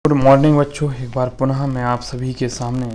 Good morning बच्चों, एक बार पुनः मैं आप सभी के सामने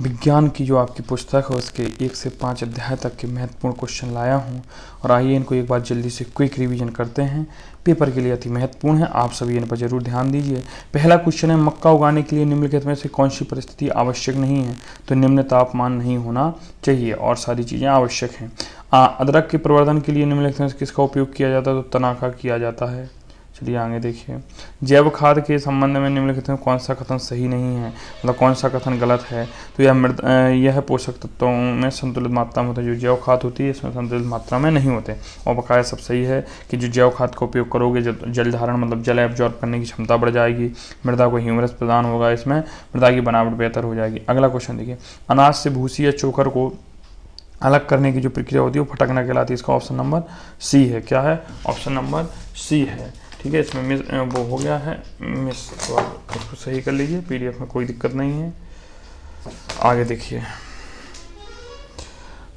विज्ञान की जो आपकी पुस्तक है उसके 1 से 5 अध्याय तक के महत्वपूर्ण क्वेश्चन लाया हूं। और आइए इनको एक बार जल्दी से क्विक रिवीजन करते हैं। पेपर के लिए अति महत्वपूर्ण है, आप सभी इन पर जरूर ध्यान दीजिए। पहला क्वेश्चन है, मक्का उगाने के लिए निम्नलिखित में से कौन सी परिस्थिति आवश्यक नहीं है? तो निम्न तापमान नहीं होना चाहिए और सारी चीज़ें आवश्यक हैं। अदरक के प्रवर्धन के लिए निम्नलिखित में से किसका उपयोग किया जाता है? तो तना का किया जाता है। चलिए आगे देखिए, जैव खाद के संबंध में निम्नलिखित में कौन सा कथन सही नहीं है, मतलब कौन सा कथन गलत है? तो यह पोषक तत्वों में संतुलित मात्रा में होता है। जो जैव खाद होती है इसमें संतुलित मात्रा में नहीं होते। और बकाया सब सही है कि जो जैव खाद का उपयोग करोगे जल धारण मतलब जल एब्जॉर्ब करने की क्षमता बढ़ जाएगी, मृदा को ह्यूमरस प्रदान होगा, इसमें मृदा की बनावट बेहतर हो जाएगी। अगला क्वेश्चन देखिए, अनाज से भूसी या चोकर को अलग करने की जो प्रक्रिया होती है वो फटकना कहलाती है। इसका ऑप्शन नंबर सी है। क्या है? ऑप्शन नंबर सी है। ठीक है, इसमें मिस वो हो गया है मिस, तो आप इसको सही कर लीजिए, पीडीएफ में कोई दिक्कत नहीं है। आगे देखिए,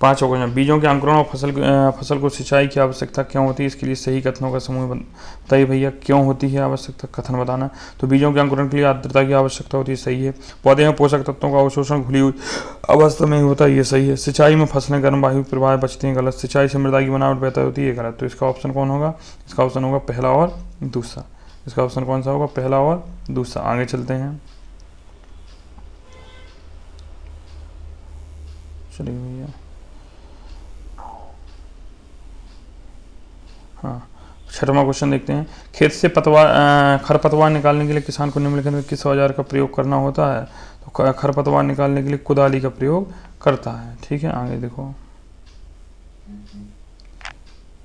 5वां क्वेश्चन, बीजों के अंकुरण और फसल को सिंचाई की आवश्यकता क्यों होती है? इसके लिए सही कथनों का समूह बताइए भैया, क्यों होती है आवश्यकता? कथन बताना। तो बीजों के अंकुरण के लिए आर्द्रता की आवश्यकता होती है, सही है। पौधे में पोषक तत्वों का अवशोषण खुली हुई अवस्था में ही होता है, ये सही है। सिंचाई में फसलें गर्म वायु प्रवाह बचती हैं, गलत। सिंचाई से मृदा की बनावट बेहतर होती है, गलत। तो इसका ऑप्शन कौन होगा? इसका ऑप्शन होगा पहला और दूसरा। इसका ऑप्शन कौन सा होगा? पहला और दूसरा। आगे चलते हैं, चलिए भैया, हाँ 6वां क्वेश्चन देखते हैं, खेत से खरपतवार निकालने के लिए किसान को निम्नलिखित में किस औजार का प्रयोग करना होता है? तो खरपतवार निकालने के लिए कुदाली का प्रयोग करता है। ठीक है, आगे देखो,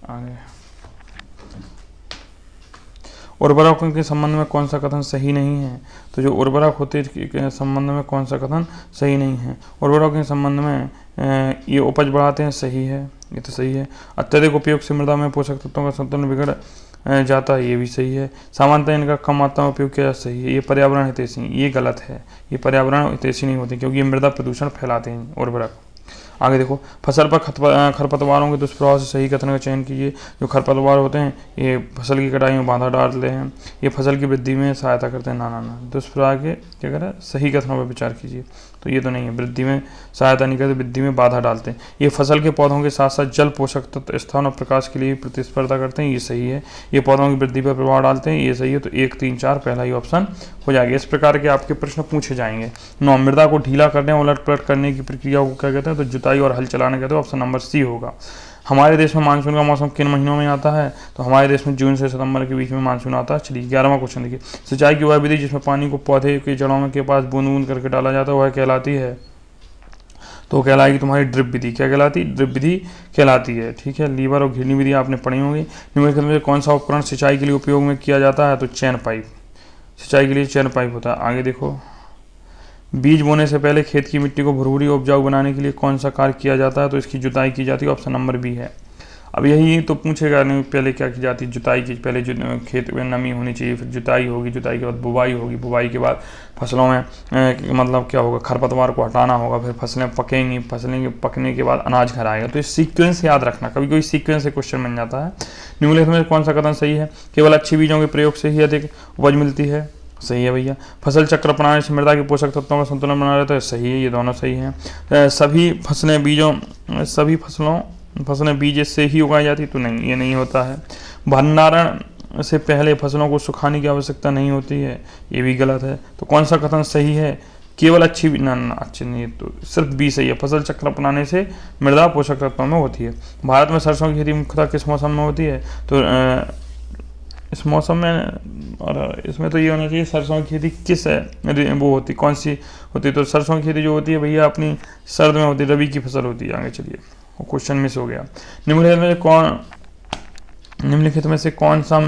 आगे उर्वरकों के संबंध में कौन सा कथन सही नहीं है? तो जो उर्वरक होते के संबंध में कौन सा कथन सही नहीं है? उर्वरकों के संबंध में ये उपज बढ़ाते हैं, सही है, ये तो सही है। अत्यधिक उपयोग से मृदा में पोषक तत्वों का संतुलन बिगड़ जाता है, ये भी सही है। सामान्यतः इनका कम मात्रा में उपयोग किया जाता, सही है। ये पर्यावरण हितैषी, ये गलत है, ये पर्यावरण हितैषी नहीं होते क्योंकि ये मृदा प्रदूषण फैलाते हैं उर्वरक। आगे देखो, फसल पर खरपतवारों के दुष्प्रभाव से सही कथन का चयन कीजिए। जो खरपतवार होते हैं ये फसल की कटाई में बाधा डालते हैं, ये फसल की वृद्धि में सहायता करते हैं। ना, दुष्प्रभाव के क्या करें? सही कथनों पर विचार कीजिए। तो ये तो नहीं है, वृद्धि में सहायता नहीं करते, वृद्धि में बाधा डालते हैं। ये फसल के पौधों के साथ साथ जल, पोषक तत्व, स्थान और प्रकाश के लिए प्रतिस्पर्धा करते हैं, ये सही है। ये पौधों की वृद्धि पर प्रभाव डालते हैं, ये सही है। तो 1, 3, 4 पहला ही ऑप्शन हो जाएगा। इस प्रकार के आपके प्रश्न पूछे जाएंगे। 9, मृदा को ढीला करने और उलट पलट करने की प्रक्रिया को क्या कहते हैं? तो जुताई और हल चलाना कहते हैं। ऑप्शन नंबर सी होगा। हमारे देश में मानसून का मौसम किन महीनों में आता है? तो हमारे देश में जून से सितंबर के बीच में मानसून आता है। चलिए 11वां क्वेश्चन देखिए, सिंचाई की वह विधि जिसमें पानी को पौधे की जड़ों के पास बूंद बूंद करके डाला जाता है वह कहलाती है? तो कहलाएगी तुम्हारी ड्रिप विधि। क्या कहलाती? ड्रिप विधि कहलाती है। ठीक है, लीवर और घिरनी विधि आपने पढ़ी होगी। निम्नलिखित में कौन सा उपकरण सिंचाई के लिए उपयोग में किया जाता है? तो चैन पाइप, सिंचाई के लिए चैन पाइप होता है। आगे देखो, बीज बोने से पहले खेत की मिट्टी को भुरभुरी उपजाऊ बनाने के लिए कौन सा कार्य किया जाता है? तो इसकी जुताई की जाती है। ऑप्शन नंबर बी है। अब यही तो पूछेगा नहीं, पहले क्या की जाती है? जुताई की, पहले खेत में नमी होनी चाहिए, फिर जुताई होगी, जुताई के बाद बुवाई होगी, बुवाई के बाद फसलों में मतलब क्या होगा? खरपतवार को हटाना होगा, फिर फसलें पकेंगी, फसलें के पकने के बाद अनाज घर आएगा। तो इस सीक्वेंस याद रखना, कभी कोई सीक्वेंस से क्वेश्चन बन जाता है। निम्नलिखित में कौन सा कथन सही है? केवल अच्छी बीजों के प्रयोग से ही अधिक उपज मिलती है, सही है भैया। फसल चक्र अपनाने से मृदा के पोषक तत्वों का संतुलन बना रहता है, सही है, ये दोनों सही हैं। सभी फसलें बीज से ही उगाई जाती, तो नहीं, ये नहीं होता है। भंडारण से पहले फसलों को सुखाने की आवश्यकता नहीं होती है, ये भी गलत है। तो कौन सा कथन सही है? केवल अच्छी अच्छी नहीं, तो सिर्फ बी सही है। फसल चक्र अपनाने से मृदा पोषक तत्वों में होती है। भारत में सरसों की खेती मुख्यतः किस मौसम में होती है? तो इस मौसम में, और इसमें तो ये होना चाहिए सरसों की खेती किस वो होती, कौन सी होती? तो सरसों की खेती जो होती है भैया अपनी सर्द में होती है, रबी की फसल होती है। आगे चलिए, वो क्वेश्चन मिस हो गया। निम्नलिखित में से कौन सा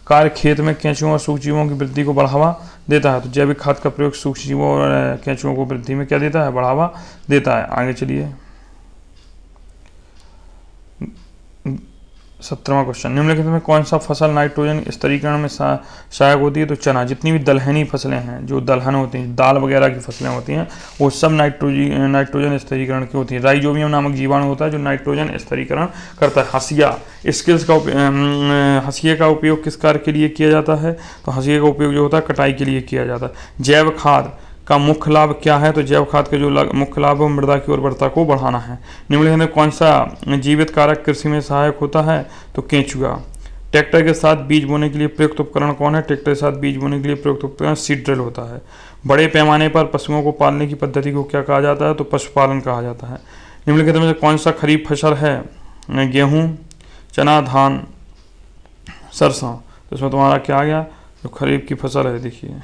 कार्य खेत में केंचुओं और सूक्ष्मजीवों की वृद्धि को बढ़ावा देता है? तो जैविक खाद का प्रयोग सूक्ष्मजीवों और केंचुओं को वृद्धि में क्या देता है? बढ़ावा देता है। आगे चलिए, 17वां क्वेश्चन, निम्नलिखित में कौन सा फसल नाइट्रोजन स्तरीकरण में सहायक होती है? तो चना। जितनी भी दलहनी फसलें हैं, जो दलहन होती हैं, दाल वगैरह की फसलें होती हैं, वो सब नाइट्रोजन स्तरीकरण की होती है। राइजोबियम नामक जीवाणु होता है जो नाइट्रोजन स्तरीकरण करता है। हंसिया, स्किल्स का हंसिया का उपयोग किस कार्य के लिए किया जाता है? तो हंसिया का उपयोग जो होता है कटाई के लिए किया जाता है। जैव खाद का मुख्य लाभ क्या है? तो जैव खाद का जो मुख्य लाभ है मृदा की उर्वरता को बढ़ाना है। निम्नलिखित में कौन सा जीवित कारक कृषि में सहायक होता है? तो केंचुआ। ट्रैक्टर के साथ बीज बोने के लिए प्रयुक्त उपकरण कौन है? ट्रैक्टर के साथ बीज बोने के लिए प्रयुक्त उपकरण सीड ड्रिल होता है। बड़े पैमाने पर पशुओं को पालने की पद्धति को क्या कहा जाता है? तो पशुपालन कहा जाता है। निम्नलिखित में से कौन सा खरीफ फसल है? गेहूँ, चना, धान, सरसों। तो इसमें तुम्हारा क्या आ गया? जो खरीफ की फसल है, देखिए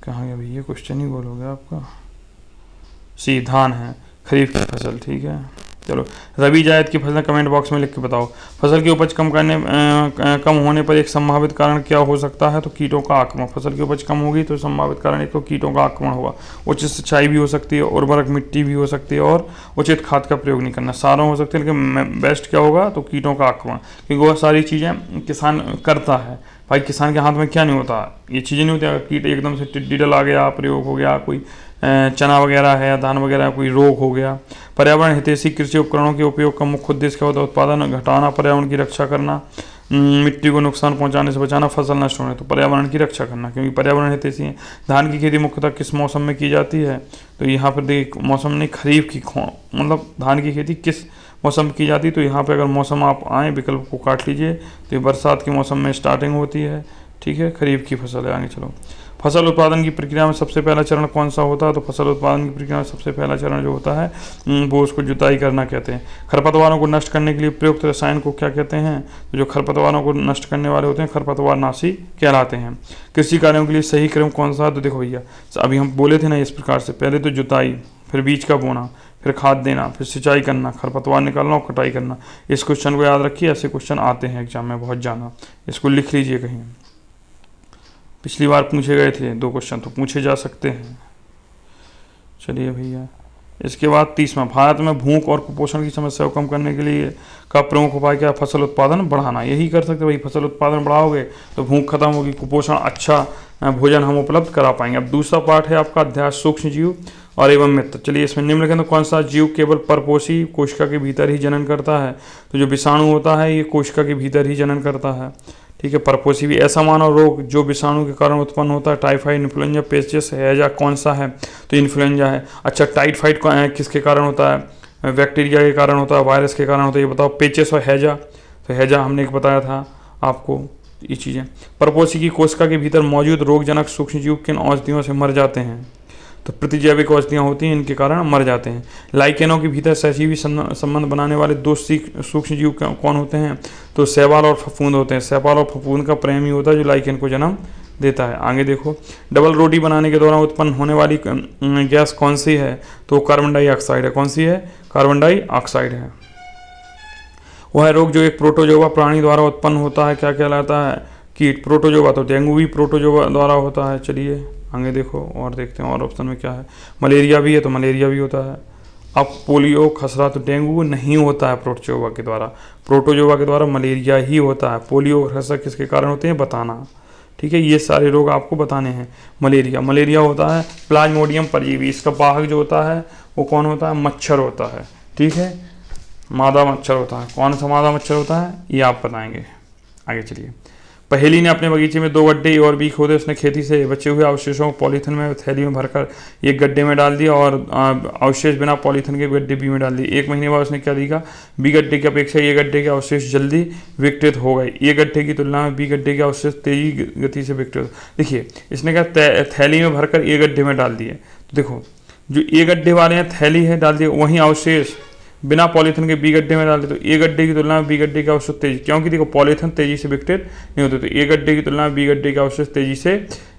कहाँ गया भैया, क्वेश्चन ही गोल हो गया आपका। सी, धान है खरीफ की फसल, ठीक है। चलो, रबी जायद की फसलें कमेंट बॉक्स में लिख के बताओ। फसल की उपज कम होने पर एक संभावित कारण क्या हो सकता है? तो कीटों का आक्रमण। फसल की उपज कम होगी तो संभावित कारण एक तो कीटों का आक्रमण होगा। उचित सिंचाई भी हो सकती है, उर्वरक मिट्टी भी हो सकती है, और उचित खाद का प्रयोग नहीं करना। सारों हो सकते हैं, लेकिन बेस्ट क्या होगा? तो कीटों का आक्रमण, क्योंकि वह सारी चीज़ें किसान करता है। भाई किसान के हाथ में क्या नहीं होता, ये चीज़ें नहीं होती। अगर कीट एकदम से टिड्डी डल आ गया, प्रयोग हो गया, कोई चना वगैरह है या धान वगैरह कोई रोग हो गया। पर्यावरण हितैषी कृषि उपकरणों के उपयोग का मुख्य उद्देश्य क्या होता है? उत्पादन घटाना, पर्यावरण की रक्षा करना, मिट्टी को नुकसान पहुंचाने से बचाना, फसल नष्ट होने। तो पर्यावरण की रक्षा करना, क्योंकि पर्यावरण हितैषी है। धान की खेती मुख्यतः किस मौसम में की जाती है? तो यहाँ पर देखिए मौसम नहीं, खरीफ की मतलब धान की खेती किस मौसम की जाती है? तो यहाँ पे अगर मौसम आप आए विकल्प को काट लीजिए तो ये बरसात के मौसम में स्टार्टिंग होती है, ठीक है। खरीफ की फसल है। आगे चलो, फसल उत्पादन की प्रक्रिया में सबसे पहला चरण कौन सा होता है? तो फसल उत्पादन की प्रक्रिया में सबसे पहला चरण जो होता है वो उसको जुताई करना कहते हैं। खरपतवारों को नष्ट करने के लिए प्रयुक्त रसायन को क्या कहते हैं? तो जो खरपतवारों को नष्ट करने वाले होते हैं खरपतवार नाशी कहलाते हैं। कृषि कार्यों के लिए सही क्रम कौन सा है? तो देखो भैया, अभी हम बोले थे ना इस प्रकार से, पहले तो जुताई, फिर बीज का बोना, फिर खाद देना, फिर सिंचाई करना, खरपतवार निकालना और कटाई करना। इस क्वेश्चन को याद रखिए, ऐसे क्वेश्चन आते हैं एग्जाम में बहुत ज़्यादा। इसको लिख लीजिए कहीं, पिछली बार पूछे गए थे 2 क्वेश्चन, तो पूछे जा सकते हैं। चलिए भैया, इसके बाद 30वां, भारत में भूख और कुपोषण की समस्या को कम करने के लिए का प्रमुख उपाय क्या? फसल उत्पादन बढ़ाना। यही कर सकते भाई, फसल उत्पादन बढ़ाओगे तो भूख खत्म होगी, कुपोषण, अच्छा भोजन हम उपलब्ध करा पाएंगे। अब दूसरा पार्ट है आपका अध्याय सूक्ष्म जीव और एवं मित्र। चलिए, इसमें निम्नलिखित में कौन सा जीव केवल परपोषी कोशिका के भीतर ही जनन करता है? तो जो विषाणु होता है ये कोशिका के भीतर ही जनन करता है, ठीक है। परपोषी भी। ऐसा मानव रोग जो विषाणु के कारण उत्पन्न होता है, टाइफाइड, इन्फ्लुएंजा, पेचिस, हैजा, कौन सा है? तो इन्फ्लुएंजा है। अच्छा, टाइफाइड किसके कारण होता है? बैक्टीरिया के कारण होता है, वायरस के कारण होता है, ये बताओ। पेचिस और हैजा, तो हैजा हमने एक बताया था आपको, ये चीज़ें। परपोषी की कोशिका के भीतर मौजूद रोगजनक सूक्ष्मजीव किन औषधियों से मर जाते हैं? तो प्रतिजैविक औषधियाँ होती हैं, इनके कारण मर जाते हैं। लाइकेनों के भीतर सहजीवी संबंध बनाने वाले 2 सूक्ष्मजीव कौन होते हैं? तो शैवाल और फफूंद होते हैं। शैवाल और फफूंद का प्रेम ही होता है जो लाइकेन को जन्म देता है। आगे देखो, डबल रोटी बनाने के दौरान उत्पन्न होने वाली गैस कौन सी है? तो कार्बन डाइऑक्साइड है। कौन सी है? कार्बन डाइऑक्साइड है। वह रोग जो एक प्रोटोजोआ प्राणी द्वारा उत्पन्न होता है क्या कहलाता है? कीट। प्रोटोजोआ, तो डेंगू भी प्रोटोजोआ द्वारा होता है। चलिए आगे देखो और देखते हैं और ऑप्शन में क्या है। मलेरिया भी है, तो मलेरिया भी होता है। अब पोलियो, खसरा, तो डेंगू नहीं होता है प्रोटोजोआ के द्वारा, प्रोटोजोआ के द्वारा मलेरिया ही होता है। पोलियो और खसरा किसके कारण होते हैं? बताना, ठीक है। ये सारे रोग आपको बताने हैं। मलेरिया होता है प्लाज्मोडियम परजीवी, इसका वाहक जो होता है वो कौन होता है? मच्छर होता है, ठीक है। मादा मच्छर होता है। कौन सा मादा मच्छर होता है ये आप बताएंगे। आगे चलिए, पहेली ने अपने बगीचे में 2 गड्ढे और भी खोदे। उसने खेती से बचे हुए अवशेषों को पॉलीथिन में थैली में भरकर एक गड्ढे में डाल दिया और अवशेष बिना पॉलीथिन के गड्ढे बी में डाल दिए। 1 महीने बाद उसने क्या देखा? बी गड्ढे की अपेक्षा ये गड्ढे के अवशेष जल्दी विघटित हो गए। ये गड्ढे की तुलना में बी गड्ढे के अवशेष तेजी गति से विघटित। देखिए, इसने क्या थैली में भरकर ए गड्ढे में डाल दिए। तो देखो, जो ए गड्ढे वाले हैं थैली है डाल दिए, वहीं अवशेष बिना पॉलीथिन के बी गड्ढे में डाल दे, तो ए गड्ढे की तुलना में बी गड्ढे का अवशेष तेजी, क्योंकि देखो पॉलीथिन तेजी से विघटित नहीं होते, तो ए गड्ढे की तुलना में बी गड्ढे का अवशेष तेजी से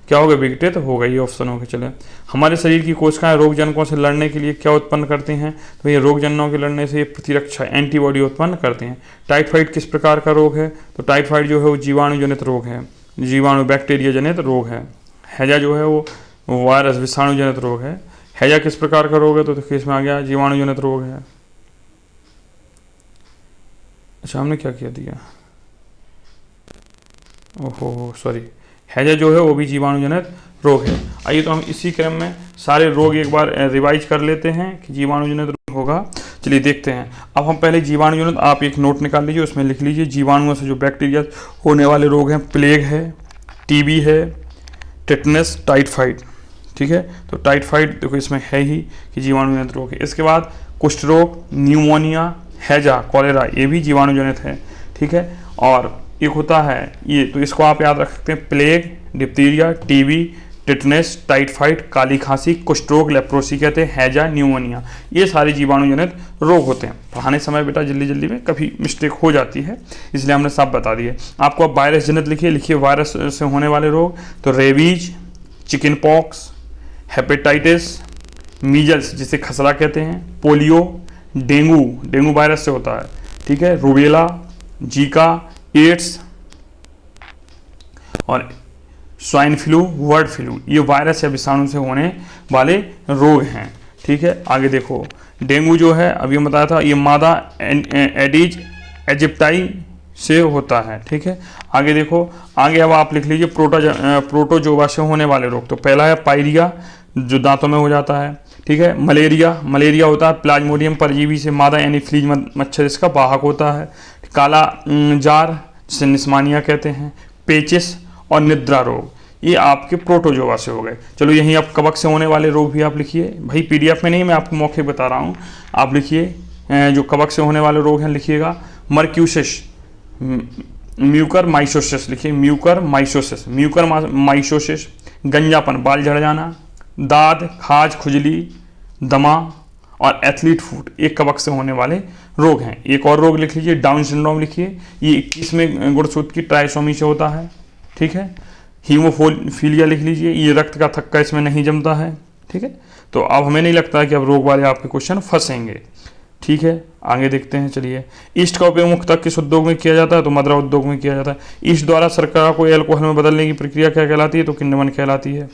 क्या होगा? विघटित होगा। ये ऑप्शन होगा। चले, हमारे शरीर की कोशिकाएं रोगजनकों से लड़ने के लिए क्या उत्पन्न करते हैं? तो ये रोगजनकों के लड़ने से ये प्रतिरक्षा एंटीबॉडी उत्पन्न करते हैं। टाइफाइड किस प्रकार का रोग है? तो टाइफाइड जो है वो जीवाणु जनित रोग है, जीवाणु बैक्टीरिया जनित रोग है। हैजा जो है वो वायरस विषाणु जनित रोग है। हैजा किस प्रकार का रोग है? तो इसमें आ गया जीवाणु जनित रोग है। अच्छा हमने क्या किया दिया, ओहो सॉरी, हैजा जो है वो भी जीवाणुजनित रोग है। आइए तो हम इसी क्रम में सारे रोग एक बार रिवाइज कर लेते हैं कि जीवाणुजनित रोग होगा। चलिए देखते हैं। अब हम पहले जीवाणुजनित, आप एक नोट निकाल लीजिए, उसमें लिख लीजिए जीवाणुओं से जो बैक्टीरिया होने वाले रोग हैं, प्लेग है, टीबी है, टेटनस, टाइफाइड। ठीक है, तो टाइफाइड देखो इसमें है ही कि जीवाणुजनित रोग है। इसके बाद कुष्ठ रोग, न्यूमोनिया, हैजा, कॉलेरा, ये भी जीवाणुजनित है। ठीक है, और एक होता है ये, तो इसको आप याद रख सकते हैं, plague, diphtheria, TB, tetanus, typhoid, काली खांसी, कुष्ठ रोग, लेप्रोसी कहते हैं, हैजा, न्यूमोनिया, ये सारे जीवाणुजनित रोग होते हैं। पढ़ाने समय बेटा जल्दी जल्दी में कभी मिस्टेक हो जाती है, इसलिए हमने सब बता दिए आपको। अब वायरस जनित लिखिए वायरस से होने वाले रोग, तो rabies, chicken pox, hepatitis, measles जिसे खसरा कहते हैं, पोलियो, डेंगू वायरस से होता है। ठीक है, रूबेला, जीका, एड्स और स्वाइन फ्लू, बर्ड फ्लू, ये वायरस या विषाणु से होने वाले रोग हैं। ठीक है, आगे देखो, डेंगू जो है अभी हम बताया था, ये मादा एडीज एजिप्टाई से होता है। ठीक है, आगे देखो, आगे अब आप लिख लीजिए प्रोटोजोवा से होने वाले रोग। तो पहला है पायरिया, जो दांतों में हो जाता है। ठीक है, मलेरिया होता है प्लाज्मोडियम परजीवी से, मादा एनीफ्लीज मच्छर इसका वाहक होता है। काला जार जिसे निस्मानिया कहते हैं, पेचिस और निद्रा रोग, ये आपके प्रोटोजोवा से हो गए। चलो यहीं आप कवक से होने वाले रोग भी आप लिखिए, भाई पीडीएफ में नहीं, मैं आपको मौके बता रहा हूँ। आप लिखिए जो कवक से होने वाले रोग हैं, लिखिएगा मर्क्यूसिस, म्यूकर माइसोसिस, लिखिए म्यूकर माइसोसिस, गंजापन, बाल झड़ जाना, दाद, खाज, खुजली, दमा और एथलीट फूट, एक कवक से होने वाले रोग हैं। एक और रोग लिख लीजिए, डाउन सिंड्रोम लिखिए, ये 21वें गुणसूत्र की ट्राइसोमी से होता है। ठीक है, हीमोफीलिया लिख लीजिए, ये रक्त का थक्का इसमें नहीं जमता है। ठीक है, तो अब हमें नहीं लगता है कि अब रोग वाले आपके क्वेश्चन फंसेंगे। ठीक है, आगे देखते हैं। चलिए, ईस्ट का उपयोग मुख्यतः किस उद्योग में किया जाता है, तो मदिरा उद्योग में किया जाता है। ईस्ट द्वारा शर्करा को अल्कोहल में बदलने की प्रक्रिया क्या कहलाती है, तो किण्वन कहलाती है।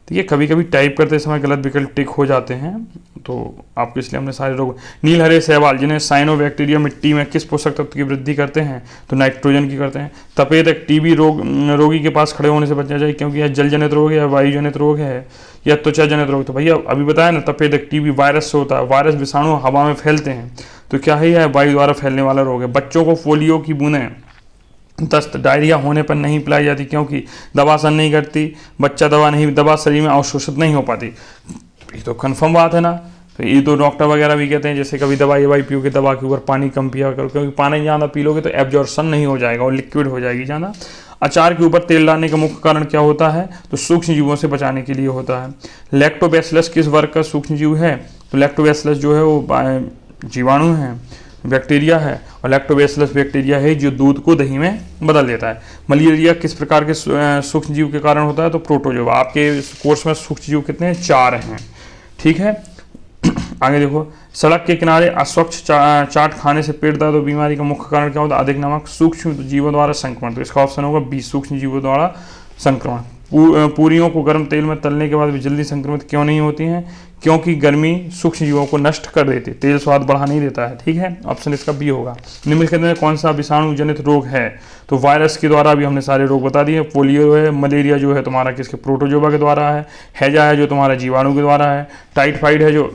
ठीक है, कभी कभी टाइप करते समय गलत विकल्प टिक हो जाते हैं, तो आपको इसलिए हमने सारे रोग। नील हरे शैवाल जिन्हें साइनोबैक्टीरिया मिट्टी में किस पोषक तत्व की वृद्धि करते हैं, तो नाइट्रोजन की करते हैं। तपेदिक, टीबी रोगी के पास खड़े होने से बचना चाहिए, क्योंकि यह जल जनित रोग है या वायु जनित रोग है या त्वचा जनित रोग। तो भैया अभी बताया ना, तपेदिक टीबी वायरस से होता है, वायरस विषाणु हवा में फैलते हैं, तो क्या है, यह वायु द्वारा फैलने वाला रोग है। बच्चों को पोलियो की बूंदें, दस्त, डायरिया होने पर नहीं पिलाई जाती, क्योंकि दवा असर नहीं करती, बच्चा दवा शरीर में अवशोषित नहीं हो पाती। ये तो कन्फर्म बात है ना। तो ये तो डॉक्टर वगैरह भी कहते हैं, जैसे कभी दवाई पियोगे, दवा के ऊपर पानी कम पिया करो, क्योंकि पानी ज़्यादा पी लोगे तो एब्जॉर्प्शन नहीं हो जाएगा और लिक्विड हो जाएगी ज़्यादा। अचार के ऊपर तेल डालने का मुख्य कारण क्या होता है, तो सूक्ष्म जीवों से बचाने के लिए होता है। लैक्टोबैसिलस किस वर्ग का सूक्ष्म जीव है, तो लैक्टोबैसिलस जो है वो जीवाणु है, बैक्टीरिया है, और लैक्टोबैसिलस बैक्टीरिया है जो दूध को दही में बदल देता है। मलेरिया किस प्रकार के सूक्ष्म जीव के कारण होता है, तो प्रोटोजोआ। आपके कोर्स में सूक्ष्म जीव कितने हैं, 4 हैं। ठीक है, आगे देखो, सड़क के किनारे अस्वच्छ चाट खाने से पेट दर्द और बीमारी का मुख्य कारण क्या होता है, अधिक नमक, सूक्ष्म जीवों द्वारा संक्रमण। तो इसका ऑप्शन होगा बी, सूक्ष्म जीवों द्वारा संक्रमण। पूरियों को गर्म तेल में तलने के बाद भी जल्दी संक्रमित क्यों नहीं होती हैं, क्योंकि गर्मी सूक्ष्म जीवों को नष्ट कर देती है, तेल स्वाद बढ़ा नहीं देता है। ठीक है, ऑप्शन इसका बी होगा। निम्नलिखित में कौन सा विषाणु जनित रोग है, तो वायरस के द्वारा भी हमने सारे रोग बता दिए। पोलियो है, मलेरिया जो है तुम्हारा किसके, प्रोटोजोवा के द्वारा है। हैजा है जो तुम्हारा जीवाणु के द्वारा है। टाइफाइड है जो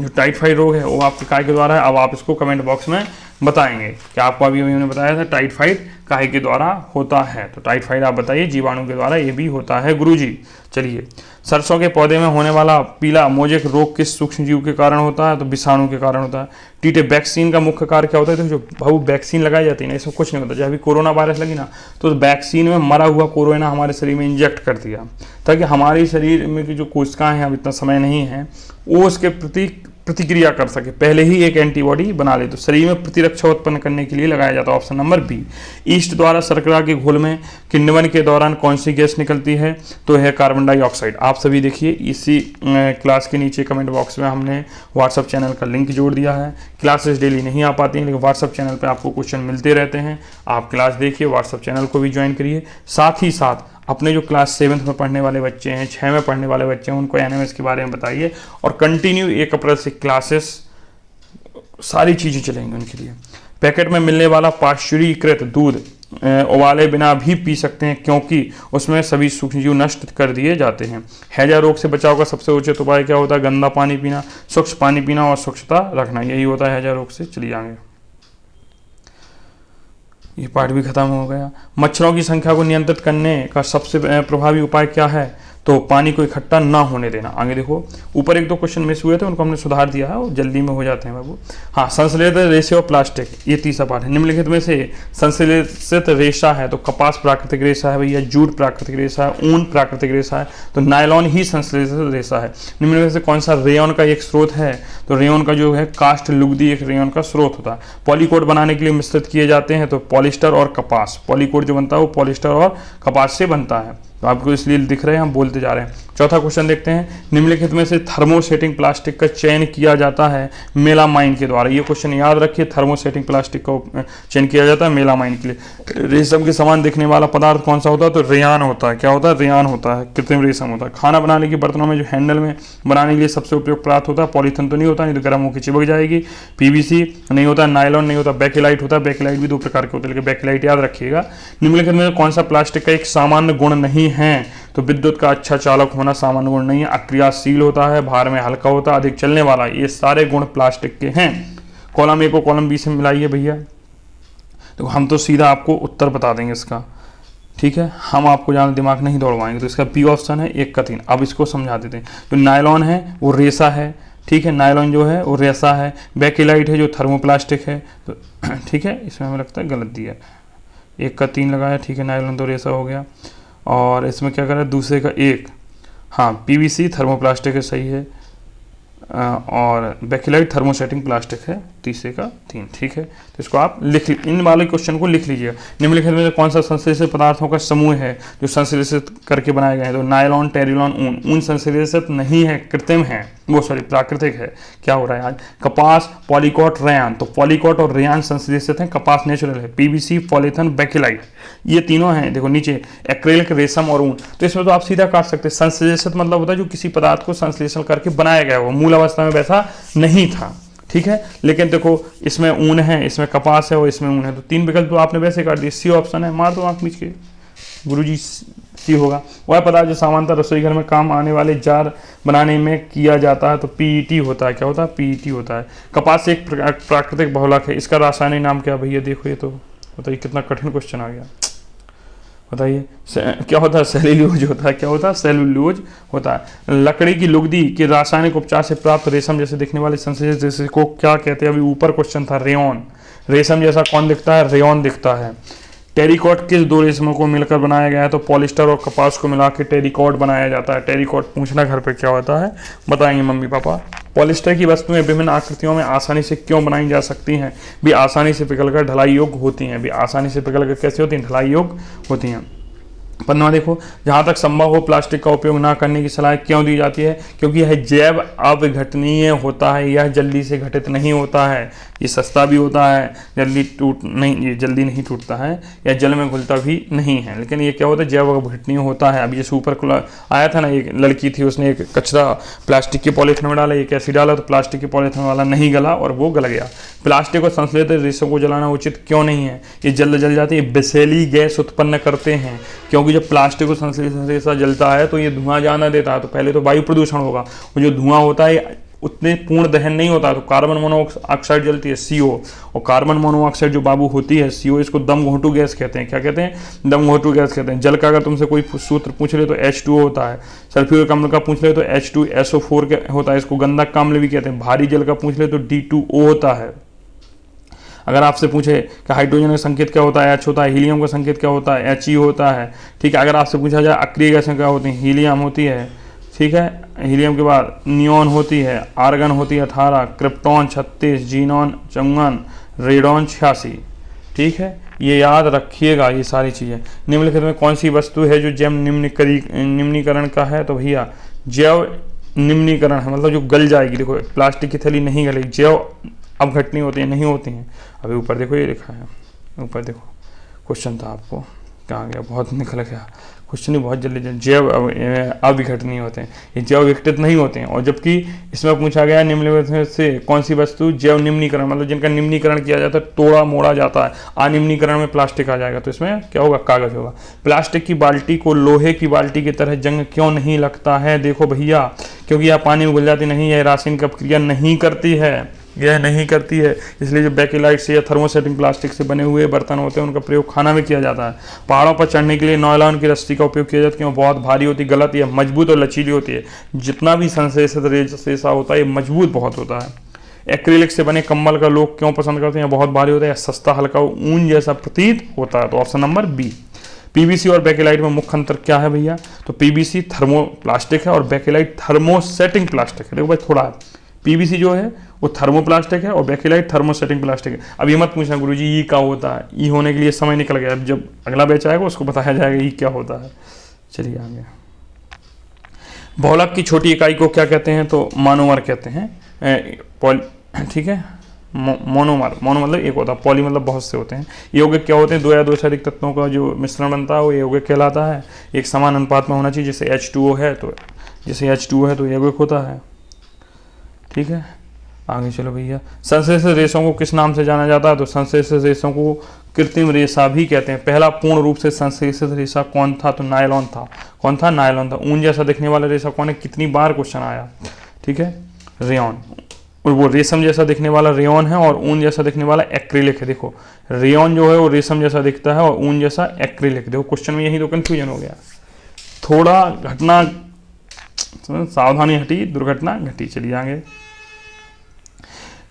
टाइफाइड रोग है वो आपके काय के द्वारा है। अब आप इसको कमेंट बॉक्स में बताएंगे कि आपको अभी हमने बताया था टाइफाइड काहे के द्वारा होता है, तो टाइफाइड आप बताइए जीवाणु के द्वारा ये भी होता है गुरुजी। चलिए, सरसों के पौधे में होने वाला पीला मोजेक रोग किस सूक्ष्म जीव के कारण होता है, तो विषाणु के कारण होता है। टीटे, वैक्सीन का मुख्य कार्य क्या होता है, तो जो भाव वैक्सीन लगाई जाती है ना, इसमें कुछ नहीं होता। जब अभी कोरोना वायरस लगी ना, तो वैक्सीन में मरा हुआ कोरोना हमारे शरीर में इंजेक्ट कर दिया, ताकि हमारे शरीर में की जो कोशिकाएं हैं, अब इतना समय नहीं है, वो उसके प्रति प्रतिक्रिया कर सके, पहले ही एक एंटीबॉडी बना ले, तो शरीर में प्रतिरक्षा उत्पन्न करने के लिए लगाया जाता है। Option number B. ईस्ट द्वारा शर्करा के घोल में किण्वन के दौरान कौन सी गैस निकलती है, तो है कार्बन डाइऑक्साइड। आप सभी देखिए, इसी क्लास के नीचे कमेंट बॉक्स में हमने व्हाट्सअप चैनल का लिंक जोड़ दिया है। क्लासेस डेली नहीं आ पाती हैं, लेकिन व्हाट्सअप चैनल पर आपको क्वेश्चन मिलते रहते हैं। आप क्लास देखिए, व्हाट्सअप चैनल को भी ज्वाइन करिए। साथ ही साथ अपने जो क्लास 7th में पढ़ने वाले बच्चे हैं, 6 में पढ़ने वाले बच्चे हैं, उनको एनएमएस के बारे में बताइए, और कंटिन्यू 1 अप्रैल से क्लासेस सारी चीज़ें चलेंगी उनके लिए। पैकेट में मिलने वाला पाश्चुरीकृत दूध उबाले बिना भी पी सकते हैं, क्योंकि उसमें सभी सूक्ष्मजीव नष्ट कर दिए जाते हैं। हैजा रोग से बचाव का सबसे उचित उपाय क्या होता है? गंदा पानी पीना, स्वच्छ पानी पीना और स्वच्छता रखना, यही होता है हैजा रोग से। चलिए आगे, ये पार्ट भी खत्म हो गया। मच्छरों की संख्या को नियंत्रित करने का सबसे प्रभावी उपाय क्या है? तो पानी को इकट्ठा ना होने देना। आगे देखो, ऊपर एक दो क्वेश्चन मिस हुए थे, उनको हमने सुधार दिया है और जल्दी में हो जाते हैं बाबू। हाँ, संश्लेषित रेशे और प्लास्टिक, ये तीसरा पार्ट है। निम्नलिखित में से संश्लेषित रेशा है तो कपास प्राकृतिक रेशा है भैया, जूट प्राकृतिक रेशा है, ऊन प्राकृतिक रेशा है, तो नायलॉन ही संश्लेषित रेशा है। निम्नलिखित से कौन सा रेयन का एक स्रोत है? तो रेयन का जो है कास्ट लुगदी एक रेयन का स्रोत होता है। पॉलीकोट बनाने के लिए मिश्रित किए जाते हैं तो पॉलिस्टर और कपास, पॉलीकोट जो बनता है वो पॉलिस्टर और कपास से बनता है, तो आपको इसलिए दिख रहे हैं, हम बोलते जा रहे हैं। चौथा क्वेश्चन देखते हैं, निम्नलिखित में से थर्मोसेटिंग प्लास्टिक का चयन किया जाता है मेलामाइन के द्वारा। ये क्वेश्चन याद रखिए, थर्मोसेटिंग प्लास्टिक का चयन किया जाता है मेलामाइन के लिए। रेशम के समान दिखने वाला पदार्थ कौन सा होता है? तो रेयान होता है। क्या होता है? रेयान होता है, कृत्रिम रेशम होता है। खाना बनाने के बर्तनों में जो हैंडल में बनाने के लिए सबसे उपयुक्त पदार्थ होता है, पॉलीथिन तो नहीं होता, नहीं तो गर्म होकर चिपक जाएगी। पीवीसी नहीं होता, नायलॉन नहीं होता, बेकेलाइट होता है। बेकेलाइट भी दो प्रकार के होते हैं, लेकिन बेकेलाइट याद रखिएगा। निम्नलिखित में कौन सा प्लास्टिक का एक सामान्य गुण नहीं है? तो विद्युत का अच्छा चालक होना सामान्य गुण नहीं है, अक्रियाशील होता है, भार में हल्का होता है, अधिक चलने वाला, ये सारे गुण प्लास्टिक के हैं। कॉलम ए को कॉलम बी से मिलाइए भैया, तो हम तो सीधा आपको उत्तर बता देंगे इसका, ठीक है, हम आपको ज़्यादा दिमाग नहीं दौड़वाएंगे। तो इसका बी ऑप्शन है 1 का 3। अब इसको समझा देते हैं। जो नायलॉन है वो रेसा है, ठीक है, नायलॉन जो है वो रेसा है। बेकेलाइट है जो थर्मोप्लास्टिक है, तो ठीक है, इसमें हमें लगता है गलत दिया है, 1 का 3 लगाया, ठीक है, नायलॉन तो रेसा हो गया। और इसमें क्या करें, दूसरे का 1, हाँ, पीवीसी थर्मोप्लास्टिक है, सही है, और बेकेलाइट थर्मोसेटिंग प्लास्टिक है, तीसरे का 3, ठीक है। तो इसको आप इन वाले क्वेश्चन को लिख लीजिएगा। निम्नलिखित में कौन सा संश्लेषित पदार्थों का समूह है जो संश्लेषित करके बनाए गए हैं? तो नायलॉन, टेरिलॉन, ऊन। ऊन संश्लेषित नहीं है, कृत्रिम है, वो सॉरी प्राकृतिक है। क्या हो रहा है आज? कपास, पॉलीकोट, रेयान, तो पॉलीकोट और रेयान संश्लेषित हैं, कपास नेचुरल है। पीवीसी, पॉलीथिन, बेकेलाइट, ये तीनों हैं। देखो नीचे एक्रेलिक, रेशम और ऊन, तो इसमें तो आप सीधा काट सकते हैं। संश्लेषित मतलब होता है जो किसी पदार्थ को संश्लेषण करके बनाया गया हो, मूल अवस्था में वैसा नहीं था, ठीक है। लेकिन देखो इसमें ऊन है, इसमें कपास है और इसमें ऊन है, तो 3 विकल्प तो आपने वैसे काट दिए। सी ऑप्शन है, मार दो आंख मीच के, गुरुजी सी होगा। वह पदार्थ जो सामान्यतः रसोई घर में काम आने वाले जार बनाने में किया जाता है, तो पीईटी होता है। क्या होता है? पीईटी होता है। कपास एक प्राकृतिक बहुलक है, इसका रासायनिक नाम क्या भैया? देखो ये तो बताइए, कितना कठिन क्वेश्चन आ गया, बताइए क्या होता है? सेल्यूलोज होता है। क्या होता है? सेल्यूलोज होता है। लकड़ी की लुगदी के रासायनिक उपचार से प्राप्त रेशम जैसे दिखने वाले संश्लेषित रेशे को क्या कहते हैं? अभी ऊपर क्वेश्चन था, रेयन। रेशम जैसा कौन दिखता है? रेयन दिखता है। टेरिकॉट किस 2 रेशमों को मिलकर बनाया गया है? तो पॉलिस्टर और कपास को मिला के टेरिकॉट बनाया जाता है। टेरिकॉट पूछना घर पे क्या होता है, बताएंगे मम्मी पापा। पॉलिस्टर की वस्तुएं विभिन्न आकृतियों में आसानी से क्यों बनाई जा सकती हैं? भी आसानी से पिघलकर ढलाई योग्य होती हैं। भी आसानी से पिघलकर कैसे होती हैं? ढलाई योग्य होती हैं। 15 देखो, जहाँ तक संभव हो प्लास्टिक का उपयोग ना करने की सलाह क्यों दी जाती है? क्योंकि यह जैव अविघटनीय होता है, यह जल्दी से घटित नहीं होता है, ये सस्ता भी होता है, ये जल्दी नहीं टूटता है, या जल में घुलता भी नहीं है। लेकिन ये क्या होता है? जैव अविघटनीय होता है। अभी जैसे ऊपर आया था ना, एक लड़की थी, उसने एक कचरा प्लास्टिक के पॉलीथिन में डाला, एक ऐसे डाला तो प्लास्टिक के पॉलीथिन वाला नहीं गला और वो गल गया। प्लास्टिक और संश्लेषित रेशों को जलाना उचित क्यों नहीं है? ये जल जाती है, विषैली गैस उत्पन्न करते हैं, क्योंकि जब प्लास्टिक को संश्लेषित रेशा जलता है तो ये धुआं जाना देता है, तो पहले तो वायु प्रदूषण होगा, और जो धुआं होता है उतने पूर्ण दहन नहीं होता, तो कार्बन मोनोऑक्साइड जलती है, CO, और कार्बन मोनोऑक्साइड जो बाबू होती है CO, इसको दम घोंटू गैस कहते हैं। क्या कहते हैं? दम घोंटू गैस कहते हैं। जल का अगर तुमसे कोई सूत्र पूछ ले तो H2O होता है। सल्फ्यूरिक अम्ल का पूछ ले तो H2SO4 होता है, इसको गंधक अम्ल भी कहते हैं। भारी जल का पूछ ले तो D2O होता है। अगर आपसे पूछे कि हाइड्रोजन का संकेत क्या होता है? H होता है। हीलियम का संकेत क्या होता है? He होता है, ठीक है। अगर आपसे पूछा जाए अक्रिय गैसें क्या होती हैं? हीलियम होती है, ठीक है। हीलियम के बाद नियॉन होती है, आर्गन होती है 18, क्रिप्टॉन 36, जीनॉन 54, रेडॉन 86, ठीक है। ये याद रखिएगा ये सारी चीज़ें। निम्नलिखित में कौन सी वस्तु है जो जैव निम्नीकरण का है? तो भैया जैव निम्नीकरण है, मतलब जो गल जाएगी। देखो प्लास्टिक की थैली नहीं गलेगी, जैव अवघटनीय होती है, नहीं होती हैं। अभी ऊपर देखो ये लिखा है, ऊपर देखो क्वेश्चन था, आपको कहाँ गया? बहुत निकल गया क्वेश्चन ही बहुत जल्दी जैव अविघटनीय होते हैं, ये जैव विघटित नहीं होते हैं। और जबकि इसमें पूछा गया निम्नलिखित से कौन सी वस्तु जैव निम्नीकरण, मतलब जिनका निम्नीकरण किया जाता है, तोड़ा मोड़ा जाता है, अनिम्नीकरण में प्लास्टिक आ जाएगा, तो इसमें क्या होगा, कागज होगा। प्लास्टिक की बाल्टी को लोहे की बाल्टी की तरह जंग क्यों नहीं लगता है? देखो भैया, क्योंकि यह पानी में घुल जाती नहीं है, रासायनिक अपक्रिया नहीं करती है, यह नहीं करती है। इसलिए जो बेकेलाइट से या थर्मोसेटिंग प्लास्टिक से बने हुए बर्तन होते हैं उनका प्रयोग खाना में किया जाता है। पहाड़ों पर चढ़ने के लिए नायलॉन की रस्सी का उपयोग किया जाता है, क्यों? बहुत भारी होती है, गलत, यह मजबूत और लचीली होती है। जितना भी संश्लेषित रेशा होता है ये मजबूत बहुत होता है। एक्रिलिक से बने कंबल का लोग क्यों पसंद करते हैं? बहुत भारी होता है, सस्ता, हल्का, ऊन जैसा प्रतीत होता है। तो ऑप्शन नंबर बी। पीवीसी और बेकेलाइट में मुख्य अंतर क्या है भैया? तो पीवीसी थर्मोप्लास्टिक है और बेकेलाइट थर्मोसेटिंग प्लास्टिक है। देखो भाई थोड़ा, पीवीसी जो है वो थर्मोप्लास्टिक है और बेकेलाइट थर्मोसेटिंग प्लास्टिक है। अब ये मत पूछना गुरुजी ये क्या होता है, ई होने के लिए समय निकल गया, अब जब अगला बैच आएगा उसको बताया जाएगा ये क्या होता है। चलिए आगे। बहुलक की छोटी इकाई को क्या कहते हैं? तो मोनोमर कहते हैं। ठीक है, मोनोमर, मोनो मतलब एक होता है, पॉली मतलब बहुत से होते हैं। यौगिक क्या होते हैं? दो या दो से अधिक तत्वों का जो मिश्रण बनता है वो यौगिक कहलाता है। एक समान अनुपात में होना चाहिए, जैसे H2O है तो यौगिक होता है। ठीक है, आगे चलो भैया। संश्लेषित रेशों को किस नाम से जाना जाता है? तो संश्लेषित रेशों को कृत्रिम रेशा भी कहते हैं। पहला पूर्ण रूप से संश्लेषित रेशा कौन था? तो नायलॉन था। कौन था? नायलॉन था। ऊन जैसा दिखने वाला रेशा कौन है? कितनी बार क्वेश्चन आया, ठीक है, रेयॉन। और वो रेशम जैसा दिखने वाला रेयॉन है और ऊन जैसा दिखने वाला एक्रिलिक है। देखो रेयॉन जो है वो रेशम जैसा दिखता है और ऊन जैसा एक्रिलिक। देखो क्वेश्चन में यही तो कंफ्यूजन हो गया, थोड़ा घटना सावधानी हटी, दुर्घटना घटी। चलिए आगे।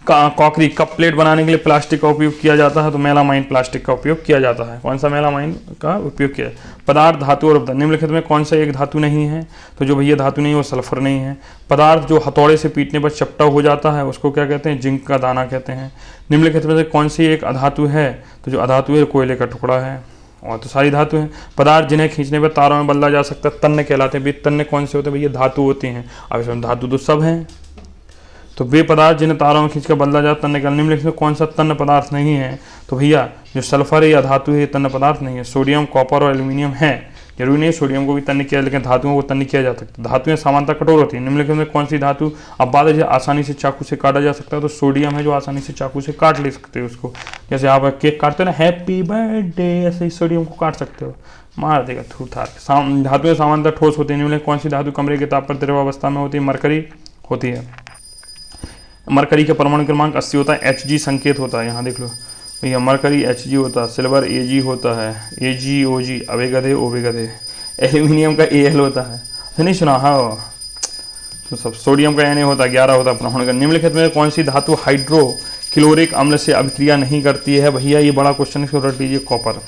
कॉकरी, कप प्लेट बनाने के लिए प्लास्टिक का उपयोग किया जाता है, तो मेलामाइन प्लास्टिक का उपयोग किया जाता है। कौन सा मेलामाइन का उपयोग किया? पदार्थ, धातु और निम्नलिखित में कौन सा एक धातु नहीं है? तो जो भैया धातु नहीं है वो सल्फर नहीं है। पदार्थ जो हथौड़े से पीटने पर चपटा हो जाता है उसको क्या कहते हैं? जिंक का दाना कहते हैं। निम्नलिखित में से कौन सी एक अधातु है? तो जो अधातु है कोयले का टुकड़ा है, और तो सारी धातु हैं। पदार्थ जिन्हें खींचने पर तारों में बदला जा सकता है तन्य कहलाते हैं। तन्य कौन से होते हैं भैया? धातु होते हैं। अब इसमें धातु तो सब हैं, तो वे पदार्थ जिन्हें तारों में खींचकर बदला जाता तन्य कहलाते हैं। निम्नलिखित में कौन सा तन्य पदार्थ नहीं है? तो भैया जो सल्फर है या धातु है ये तन्य पदार्थ नहीं है। सोडियम, कॉपर और एल्यूमिनियम है। जरूरी नहीं सोडियम को भी तन्य किया, लेकिन धातुओं को तन्य किया जा सकता है। धातुएं सामान्यतः कठोर होती हैं। निम्नलिखित में कौन सी धातु अब बात है आसानी से चाकू से काटा जा सकता है? तो सोडियम है जो आसानी से चाकू से काट ले सकते हो उसको। जैसे आप केक काटते हो ना, हैप्पी बर्थडे, ऐसे ही सोडियम को काट सकते हो, मार देगा थू थार। धातुएं सामान्यतः ठोस होती है। निम्नलिखित कौन सी धातु कमरे के ताप पर द्रवावस्था में होती है? मरकरी होती है। मरकरी का परमाणु क्रमांक 80 होता है, Hg संकेत होता है, यहाँ देख लो भैया, मरकरी Hg होता है, सिल्वर Ag होता है, AgOg, अबे गधे ओबे गधे। एल्यूमिनियम का Al होता है, नहीं सुना? हाँ, तो सब। सोडियम का Na होता है, 11 होता है परमाणु का। निम्नलिखित में कौन सी धातु हाइड्रोक्लोरिक अम्ल से अभिक्रिया नहीं करती है? भैया ये बड़ा क्वेश्चन है, इसको रट लीजिए, कॉपर।